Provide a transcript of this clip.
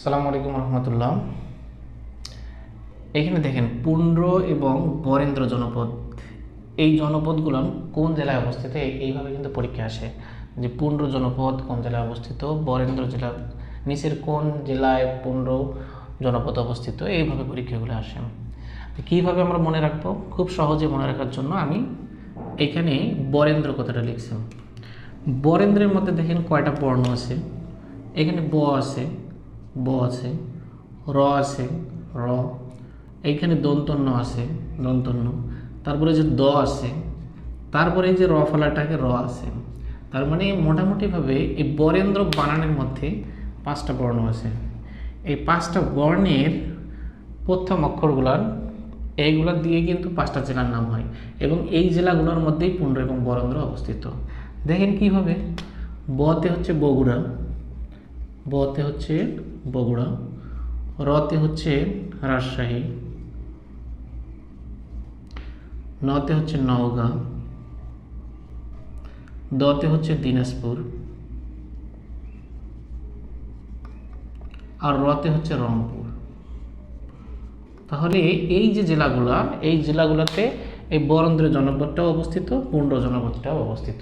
আসসালামু আলাইকুম রহমতুল্লাহ। এখানে দেখেন পুন্ড্র এবং বরেন্দ্র জনপদ, এই জনপদগুলো কোন জেলায় অবস্থিত এইভাবে কিন্তু পরীক্ষা আসে যে পুন্ড্র জনপদ কোন জেলায় অবস্থিত, বরেন্দ্র জেলা নিচের কোন জেলায় পুন্ড্র জনপদ অবস্থিত, এইভাবে পরীক্ষাগুলো আসে। তো কীভাবে আমরা মনে রাখবো? খুব সহজে মনে রাখার জন্য আমি এখানে বরেন্দ্র কথাটা লিখছি। বরেন্দ্রের মধ্যে দেখেন কয়টা বর্ণ আছে। এখানে ব আছে, ব আছে, র আছে, র, এইখানে দন্তন্য আছে, দন্তন্য, তারপরে যে দ আছে, তারপরে এই যে র ফলাটাকে র আছে। তার মানে মোটামুটিভাবে এই বরেন্দ্র বানানের মধ্যে 5টা বর্ণ আছে। এই 5টা বর্ণের প্রথম অক্ষরগুলার এইগুলা দিয়ে কিন্তু 5টা জেলার নাম হয় এবং এই জেলাগুলোর মধ্যেই পুন্ড্র এবং বরেন্দ্র অবস্থিত। দেখেন কিভাবে, বতে হচ্ছে বগুড়া, বতে হচ্ছে বগুড়া, রতে হচ্ছে রাজশাহী, নতে হচ্ছে নওগাঁ, দতে হচ্ছে দিনাজপুর, আর রতে হচ্ছে রংপুর। তাহলে এই যে জেলাগুলা, এই জেলাগুলোতে এই বরেন্দ্র জনপদটাও অবস্থিত, পুন্ড্র জনপদটাও অবস্থিত।